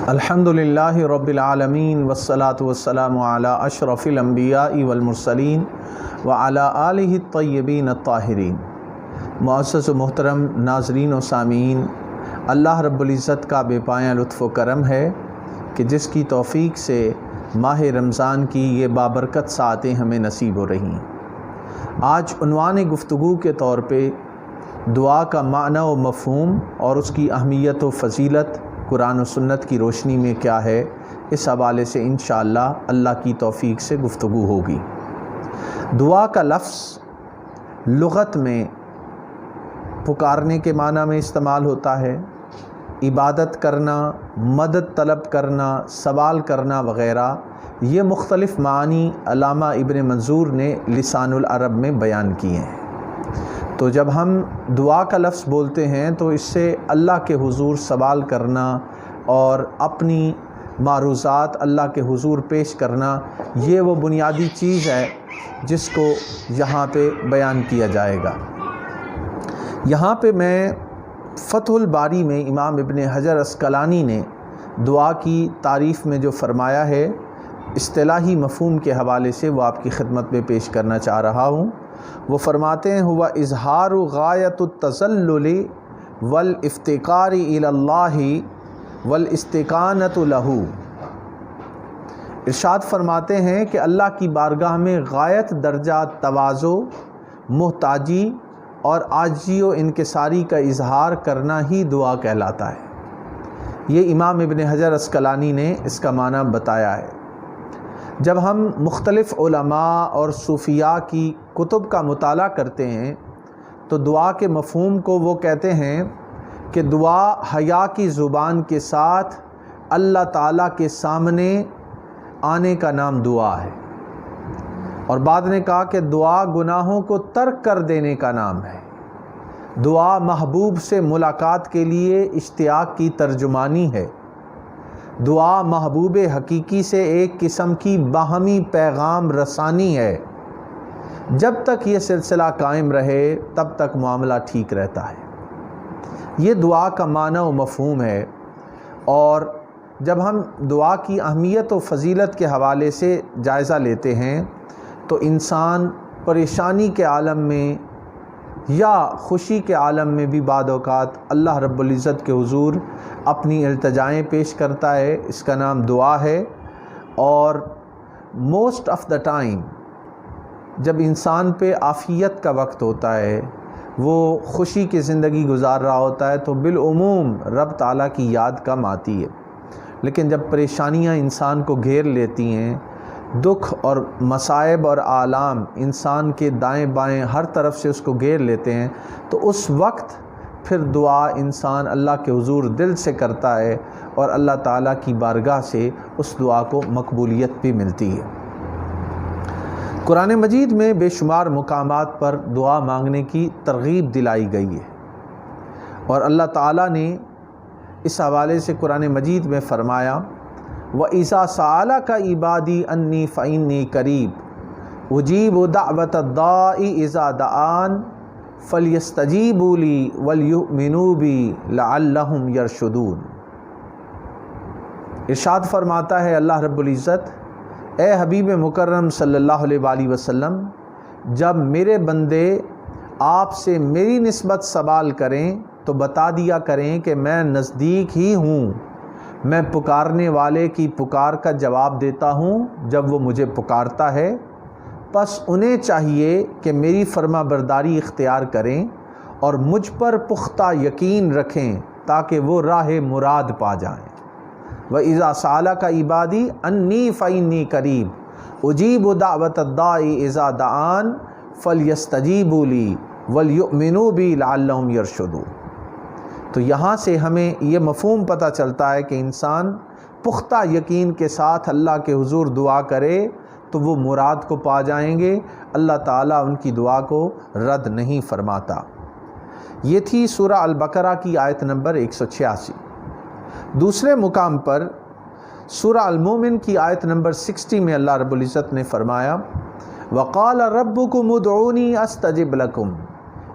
الحمدللہ رب العالمین والصلاة والسلام علی اشرف الانبیاء والمرسلین وعلی آلہ الطیبین الطاہرین۔ معزز و محترم ناظرین و سامعین، اللہ رب العزت کا بے پایاں لطف و کرم ہے کہ جس کی توفیق سے ماہ رمضان کی یہ بابرکت ساعتیں ہمیں نصیب ہو رہی ہیں۔ آج عنوان گفتگو کے طور پہ دعا کا معنی و مفہوم اور اس کی اہمیت و فضیلت قرآن و سنت کی روشنی میں کیا ہے، اس حوالے سے انشاءاللہ اللہ کی توفیق سے گفتگو ہوگی۔ دعا کا لفظ لغت میں پکارنے کے معنی میں استعمال ہوتا ہے، عبادت کرنا، مدد طلب کرنا، سوال کرنا وغیرہ۔ یہ مختلف معانی علامہ ابن منظور نے لسان العرب میں بیان کیے ہیں۔ تو جب ہم دعا کا لفظ بولتے ہیں تو اس سے اللہ کے حضور سوال کرنا اور اپنی معروضات اللہ کے حضور پیش کرنا، یہ وہ بنیادی چیز ہے جس کو یہاں پہ بیان کیا جائے گا۔ یہاں پہ میں فتح الباری میں امام ابن حجر عسقلانی نے دعا کی تعریف میں جو فرمایا ہے، اصطلاحی مفہوم کے حوالے سے وہ آپ کی خدمت میں پیش کرنا چاہ رہا ہوں۔ وہ فرماتے ہیں ہوا اظہار غایت التذلل والافتقار الی اللہ والاستکانۃ لہ۔ ارشاد فرماتے ہیں کہ اللہ کی بارگاہ میں غایت درجہ تواضع، محتاجی اور عاجزی و انکساری کا اظہار کرنا ہی دعا کہلاتا ہے۔ یہ امام ابن حجر عسقلانی نے اس کا معنی بتایا ہے۔ جب ہم مختلف علماء اور صوفیاء کی کتب کا مطالعہ کرتے ہیں تو دعا کے مفہوم کو وہ کہتے ہیں کہ دعا حیا کی زبان کے ساتھ اللہ تعالیٰ کے سامنے آنے کا نام دعا ہے، اور بعد نے کہا کہ دعا گناہوں کو ترک کر دینے کا نام ہے۔ دعا محبوب سے ملاقات کے لیے اشتیاق کی ترجمانی ہے۔ دعا محبوب حقیقی سے ایک قسم کی باہمی پیغام رسانی ہے۔ جب تک یہ سلسلہ قائم رہے تب تک معاملہ ٹھیک رہتا ہے۔ یہ دعا کا معنی و مفہوم ہے۔ اور جب ہم دعا کی اہمیت و فضیلت کے حوالے سے جائزہ لیتے ہیں تو انسان پریشانی کے عالم میں یا خوشی کے عالم میں بھی بعض اوقات اللہ رب العزت کے حضور اپنی التجائیں پیش کرتا ہے۔ اس کا نام دعا ہے۔ اور موسٹ آف دا ٹائم جب انسان پہ عافیت کا وقت ہوتا ہے، وہ خوشی کی زندگی گزار رہا ہوتا ہے، تو بالعموم رب تعالیٰ کی یاد کم آتی ہے۔ لیکن جب پریشانیاں انسان کو گھیر لیتی ہیں، دکھ اور مصائب اور آلام انسان کے دائیں بائیں ہر طرف سے اس کو گھیر لیتے ہیں، تو اس وقت پھر دعا انسان اللہ کے حضور دل سے کرتا ہے اور اللہ تعالیٰ کی بارگاہ سے اس دعا کو مقبولیت بھی ملتی ہے۔ قرآن مجید میں بے شمار مقامات پر دعا مانگنے کی ترغیب دلائی گئی ہے، اور اللہ تعالیٰ نے اس حوالے سے قرآن مجید میں فرمایا وَإِذَا سَأَلَكَ عِبَادِي أَنِّي فَإِنِّي قَرِيبٌ أُجِيبُ دَعْوَةَ الدَّاعِ إِذَا دَعَانِ فَلْيَسْتَجِيبُوا لِي وَلْيُؤْمِنُوا بِي لَعَلَّهُمْ يَرْشُدُونَ۔ ارشاد فرماتا ہے اللہ رب العزت، اے حبیب مکرم صلی اللہ علیہ وآلہ وسلم، جب میرے بندے آپ سے میری نسبت سوال کریں تو بتا دیا کریں کہ میں نزدیک ہی ہوں، میں پکارنے والے کی پکار کا جواب دیتا ہوں جب وہ مجھے پکارتا ہے۔ پس انہیں چاہیے کہ میری فرما برداری اختیار کریں اور مجھ پر پختہ یقین رکھیں تاکہ وہ راہ مراد پا جائیں۔ وَإِذَا سَأَلَكَ عِبَادِي أَنِّي فَإِنِّي قَرِيبٌ أُجِيبُ دَعْوَةَ الدَّاعِ إِذَا دَعَانِ فَلْيَسْتَجِيبُوا لِي وَلْيُؤْمِنُوا بِي لَعَلَّهُمْ يَرْشُدُونَ۔ تو یہاں سے ہمیں یہ مفہوم پتہ چلتا ہے کہ انسان پختہ یقین کے ساتھ اللہ کے حضور دعا کرے تو وہ مراد کو پا جائیں گے، اللہ تعالیٰ ان کی دعا کو رد نہیں فرماتا۔ یہ تھی سورہ البقرہ کی آیت نمبر 186۔ دوسرے مقام پر سورہ المومن کی آیت نمبر 60 میں اللہ رب العزت نے فرمایا وَقَالَ رَبُّكُمُ ادْعُونِي أَسْتَجِبْ لَكُمْ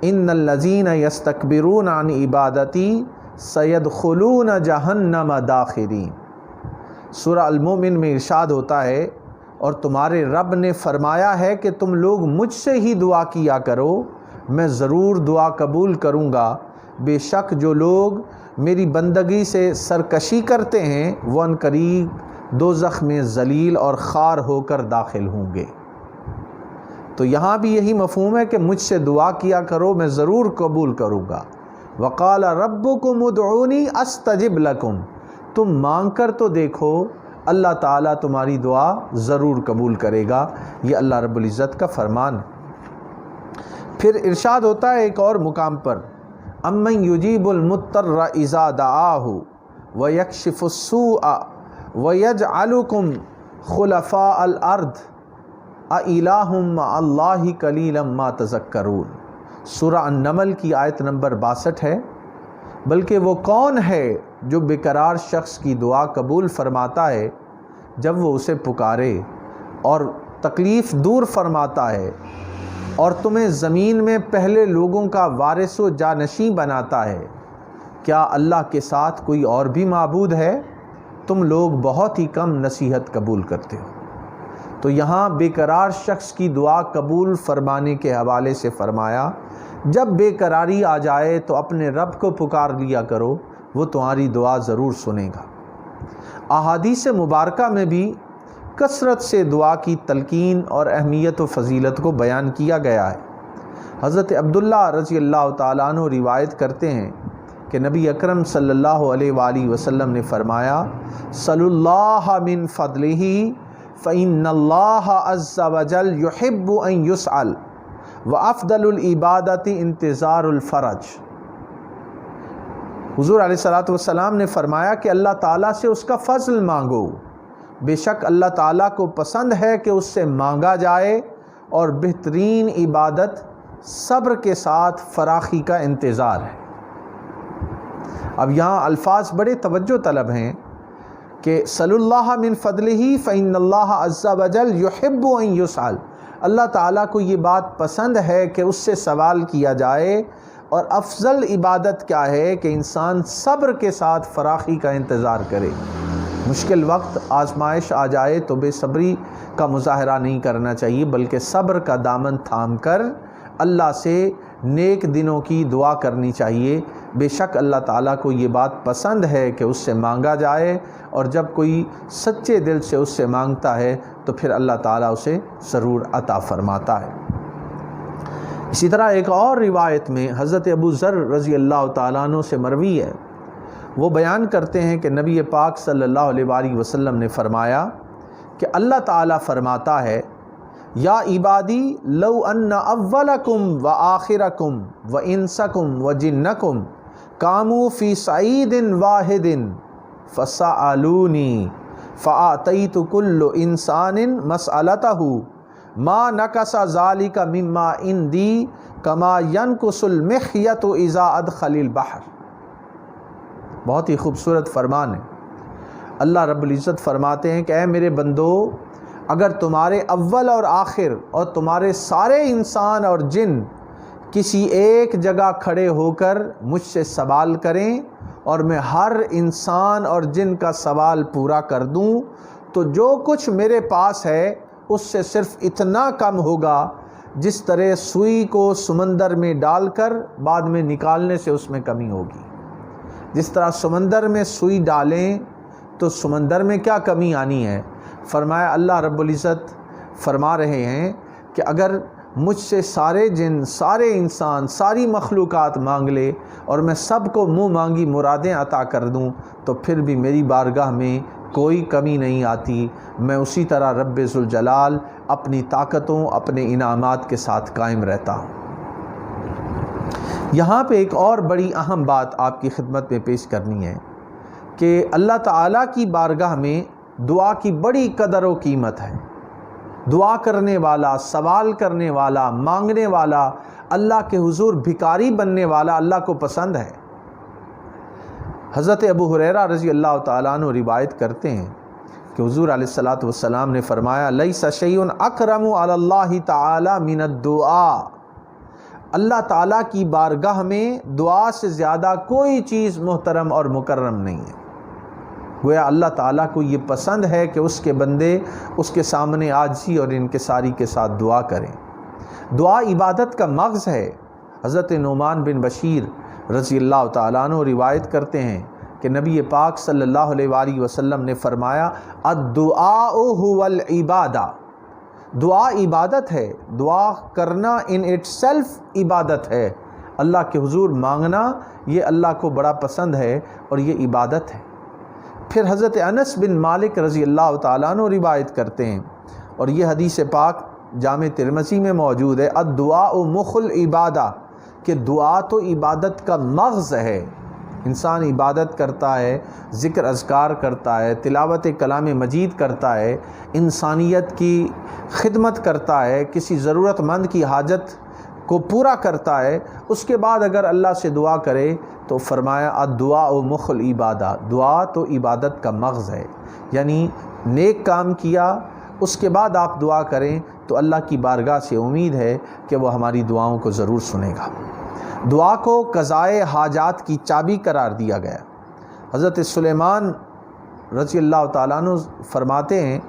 ان الذین یستکبرون عن عبادتی سیدخلون جہنم داخرین۔ سورہ المومن میں ارشاد ہوتا ہے اور تمہارے رب نے فرمایا ہے کہ تم لوگ مجھ سے ہی دعا کیا کرو، میں ضرور دعا قبول کروں گا، بے شک جو لوگ میری بندگی سے سرکشی کرتے ہیں وہ عنقریب دوزخ میں ذلیل اور خوار ہو کر داخل ہوں گے۔ تو یہاں بھی یہی مفہوم ہے کہ مجھ سے دعا کیا کرو، میں ضرور قبول کروں گا۔ وقال ربکم ادعونی استجب لکم، تم مانگ کر تو دیکھو، اللہ تعالیٰ تمہاری دعا ضرور قبول کرے گا۔ یہ اللہ رب العزت کا فرمان ہے۔ پھر ارشاد ہوتا ہے ایک اور مقام پر، امن یجیب المضطر اذا دعاہ ویکشف السوء ویجعلکم خلفاء الارض اِلٰہٌ مع اللہ قلیلا ما تذکرون، سورہ النمل کی آیت نمبر 62 ہے۔ بلکہ وہ کون ہے جو بے قرار شخص کی دعا قبول فرماتا ہے جب وہ اسے پکارے، اور تکلیف دور فرماتا ہے، اور تمہیں زمین میں پہلے لوگوں کا وارث و جانشیں بناتا ہے؟ کیا اللہ کے ساتھ کوئی اور بھی معبود ہے؟ تم لوگ بہت ہی کم نصیحت قبول کرتے ہو۔ تو یہاں بے قرار شخص کی دعا قبول فرمانے کے حوالے سے فرمایا، جب بے قراری آ جائے تو اپنے رب کو پکار لیا کرو، وہ تمہاری دعا ضرور سنے گا۔ احادیث مبارکہ میں بھی کثرت سے دعا کی تلقین اور اہمیت و فضیلت کو بیان کیا گیا ہے۔ حضرت عبداللہ رضی اللہ تعالیٰ عنہ روایت کرتے ہیں کہ نبی اکرم صلی اللہ علیہ وآلہ وسلم نے فرمایا، صلی اللہ من فضلہ فإن اللہ عز وجل یحب ان یسأل وافضل العبادت انتظار الفرج۔ حضور علیہ الصلوۃ والسلام نے فرمایا کہ اللہ تعالیٰ سے اس کا فضل مانگو، بے شک اللہ تعالیٰ کو پسند ہے کہ اس سے مانگا جائے، اور بہترین عبادت صبر کے ساتھ فراخی کا انتظار ہے۔ اب یہاں الفاظ بڑے توجہ طلب ہیں کہ صلی اللہ من فضلہ فإن اللہ عز وجل یحب ان یسأل، اللہ تعالیٰ کو یہ بات پسند ہے کہ اس سے سوال کیا جائے، اور افضل عبادت کیا ہے کہ انسان صبر کے ساتھ فراخی کا انتظار کرے۔ مشکل وقت آزمائش آ جائے تو بے صبری کا مظاہرہ نہیں کرنا چاہیے، بلکہ صبر کا دامن تھام کر اللہ سے نیک دنوں کی دعا کرنی چاہیے۔ بے شک اللہ تعالیٰ کو یہ بات پسند ہے کہ اس سے مانگا جائے، اور جب کوئی سچے دل سے اس سے مانگتا ہے تو پھر اللہ تعالیٰ اسے ضرور عطا فرماتا ہے۔ اسی طرح ایک اور روایت میں حضرت ابو ذر رضی اللہ تعالیٰ عنہ سے مروی ہے، وہ بیان کرتے ہیں کہ نبی پاک صلی اللہ علیہ وآلہ وسلم نے فرمایا کہ اللہ تعالیٰ فرماتا ہے، یا عبادی لو ان اولکم و آخرکم و انسکم و جنکم قاموا فی صعید واحد فسألونی فأعطیت کل انسان مسألتہ ما نقص ذلک مما عندی کما ینقص المخیط اذا ادخل البحر۔ بہت ہی خوبصورت فرمان ہے۔ اللہ رب العزت فرماتے ہیں کہ اے میرے بندو، اگر تمہارے اول اور آخر اور تمہارے سارے انسان اور جن کسی ایک جگہ کھڑے ہو کر مجھ سے سوال کریں اور میں ہر انسان اور جن کا سوال پورا کر دوں، تو جو کچھ میرے پاس ہے اس سے صرف اتنا کم ہوگا جس طرح سوئی کو سمندر میں ڈال کر بعد میں نکالنے سے اس میں کمی ہوگی۔ جس طرح سمندر میں سوئی ڈالیں تو سمندر میں کیا کمی آنی ہے؟ فرمایا اللہ رب العزت فرما رہے ہیں کہ اگر مجھ سے سارے جن، سارے انسان، ساری مخلوقات مانگ لے اور میں سب کو منہ مانگی مرادیں عطا کر دوں تو پھر بھی میری بارگاہ میں کوئی کمی نہیں آتی۔ میں اسی طرح رب ذوالجلال اپنی طاقتوں، اپنے انعامات کے ساتھ قائم رہتا ہوں۔ یہاں پہ ایک اور بڑی اہم بات آپ کی خدمت میں پیش کرنی ہے کہ اللہ تعالیٰ کی بارگاہ میں دعا کی بڑی قدر و قیمت ہے۔ دعا کرنے والا، سوال کرنے والا، مانگنے والا، اللہ کے حضور بھکاری بننے والا اللہ کو پسند ہے۔ حضرت ابو ہریرہ رضی اللہ تعالیٰ عنہ روایت کرتے ہیں کہ حضور علیہ الصلوۃ والسلام نے فرمایا، لیس شیء اکرم علی اللہ تعالی من الدعاء، اللہ تعالیٰ کی بارگاہ میں دعا سے زیادہ کوئی چیز محترم اور مکرم نہیں ہے۔ گویا اللہ تعالیٰ کو یہ پسند ہے کہ اس کے بندے اس کے سامنے عاجزی اور انکساری کے ساتھ دعا کریں۔ دعا عبادت کا مغز ہے۔ حضرت نعمان بن بشیر رضی اللہ تعالیٰ عنہ روایت کرتے ہیں کہ نبی پاک صلی اللہ علیہ وآلہ وسلم نے فرمایا الدعاء هو العبادہ، دعا عبادت ہے، دعا کرنا ان اٹ سیلف عبادت ہے، اللہ کے حضور مانگنا یہ اللہ کو بڑا پسند ہے اور یہ عبادت ہے۔ پھر حضرت انس بن مالک رضی اللہ تعالیٰ عنہ روایت کرتے ہیں اور یہ حدیث پاک جامع ترمذی میں موجود ہے، الدعاء مخ العبادہ، کہ دعا تو عبادت کا مغز ہے۔ انسان عبادت کرتا ہے، ذکر اذکار کرتا ہے، تلاوت کلام مجید کرتا ہے، انسانیت کی خدمت کرتا ہے، کسی ضرورت مند کی حاجت کو پورا کرتا ہے، اس کے بعد اگر اللہ سے دعا کرے تو فرمایا الدعاء مخ العبادہ، دعا تو عبادت کا مغز ہے، یعنی نیک کام کیا اس کے بعد آپ دعا کریں تو اللہ کی بارگاہ سے امید ہے کہ وہ ہماری دعاؤں کو ضرور سنے گا۔ دعا کو قضائے حاجات کی چابی قرار دیا گیا۔ حضرت سلیمان رضی اللہ تعالیٰ عنہ فرماتے ہیں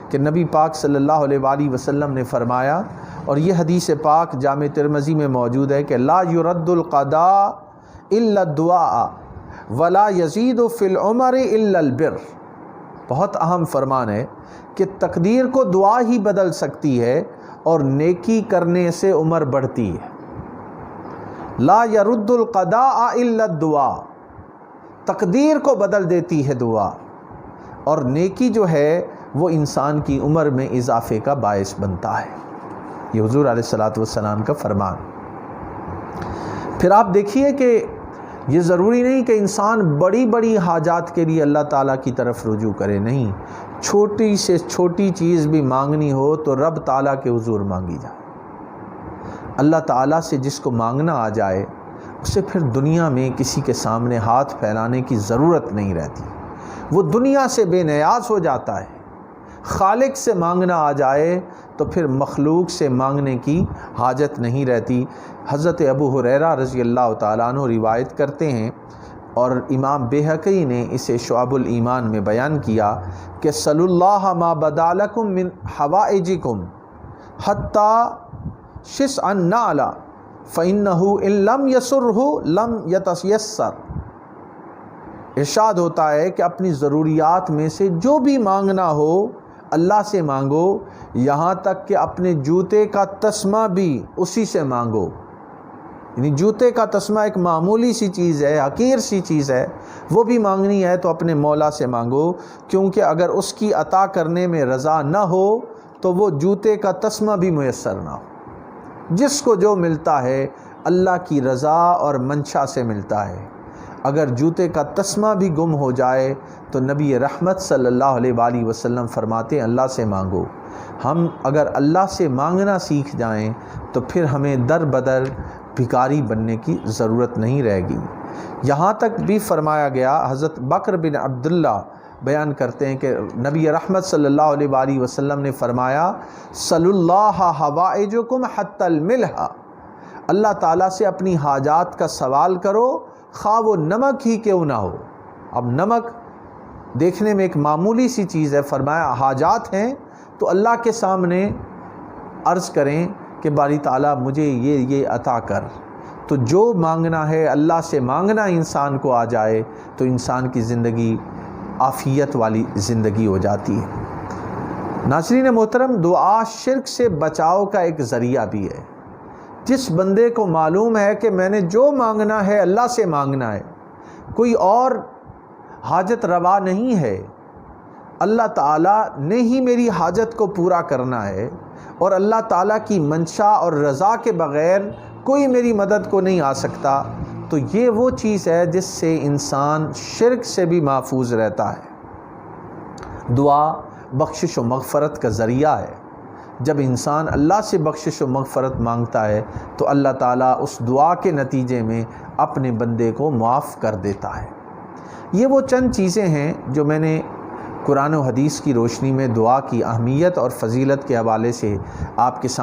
کہ نبی پاک صلی اللہ علیہ وآلہ وسلم نے فرمایا، اور یہ حدیث پاک جامع ترمذی میں موجود ہے کہ لا يرد القضاء الا الدعاء ولا يزيد في العمر الا البر۔ بہت اہم فرمان ہے کہ تقدیر کو دعا ہی بدل سکتی ہے اور نیکی کرنے سے عمر بڑھتی ہے۔ لا يرد القضاء الا الدعاء، تقدیر کو بدل دیتی ہے دعا، اور نیکی جو ہے وہ انسان کی عمر میں اضافے کا باعث بنتا ہے۔ یہ حضور علیہ الصلوۃ والسلام کا فرمان۔ پھر آپ دیکھیے کہ یہ ضروری نہیں کہ انسان بڑی بڑی حاجات کے لیے اللہ تعالیٰ کی طرف رجوع کرے، نہیں، چھوٹی سے چھوٹی چیز بھی مانگنی ہو تو رب تعالیٰ کے حضور مانگی جائے۔ اللہ تعالیٰ سے جس کو مانگنا آ جائے اسے پھر دنیا میں کسی کے سامنے ہاتھ پھیلانے کی ضرورت نہیں رہتی، وہ دنیا سے بے نیاز ہو جاتا ہے۔ خالق سے مانگنا آ جائے تو پھر مخلوق سے مانگنے کی حاجت نہیں رہتی۔ حضرت ابو ہریرہ رضی اللہ تعالیٰ عنہ روایت کرتے ہیں، اور امام بیہقی نے اسے شعب الایمان میں بیان کیا کہ صلی اللہ ما بدا لکم من حوائجکم حتی شسع النعل فإنہ ان لم یسرہ لم یتیسر۔ ارشاد ہوتا ہے کہ اپنی ضروریات میں سے جو بھی مانگنا ہو اللہ سے مانگو، یہاں تک کہ اپنے جوتے کا تسمہ بھی اسی سے مانگو۔ یعنی جوتے کا تسمہ ایک معمولی سی چیز ہے، حقیر سی چیز ہے، وہ بھی مانگنی ہے تو اپنے مولا سے مانگو، کیونکہ اگر اس کی عطا کرنے میں رضا نہ ہو تو وہ جوتے کا تسمہ بھی میسر نہ ہو۔ جس کو جو ملتا ہے اللہ کی رضا اور منشا سے ملتا ہے۔ اگر جوتے کا تسمہ بھی گم ہو جائے تو نبی رحمت صلی اللہ علیہ وآلہ وسلم فرماتے ہیں اللہ سے مانگو۔ ہم اگر اللہ سے مانگنا سیکھ جائیں تو پھر ہمیں در بدر بھکاری بننے کی ضرورت نہیں رہے گی۔ یہاں تک بھی فرمایا گیا، حضرت بکر بن عبداللہ بیان کرتے ہیں کہ نبی رحمت صلی اللہ علیہ وآلہ وسلم نے فرمایا صلی اللہ حوائجکم حتی الملح، اللہ تعالیٰ سے اپنی حاجات کا سوال کرو خواہ وہ نمک ہی کیوں نہ ہو۔ اب نمک دیکھنے میں ایک معمولی سی چیز ہے، فرمایا حاجات ہیں تو اللہ کے سامنے عرض کریں کہ باری تعالیٰ مجھے یہ عطا کر۔ تو جو مانگنا ہے اللہ سے مانگنا انسان کو آ جائے تو انسان کی زندگی عافیت والی زندگی ہو جاتی ہے۔ ناظرین محترم، دعا شرک سے بچاؤ کا ایک ذریعہ بھی ہے۔ جس بندے کو معلوم ہے کہ میں نے جو مانگنا ہے اللہ سے مانگنا ہے، کوئی اور حاجت روا نہیں ہے، اللہ تعالیٰ نے ہی میری حاجت کو پورا کرنا ہے، اور اللہ تعالیٰ کی منشا اور رضا کے بغیر کوئی میری مدد کو نہیں آ سکتا، تو یہ وہ چیز ہے جس سے انسان شرک سے بھی محفوظ رہتا ہے۔ دعا بخشش و مغفرت کا ذریعہ ہے۔ جب انسان اللہ سے بخشش و مغفرت مانگتا ہے تو اللہ تعالیٰ اس دعا کے نتیجے میں اپنے بندے کو معاف کر دیتا ہے۔ یہ وہ چند چیزیں ہیں جو میں نے قرآن و حدیث کی روشنی میں دعا کی اہمیت اور فضیلت کے حوالے سے آپ کے سامنے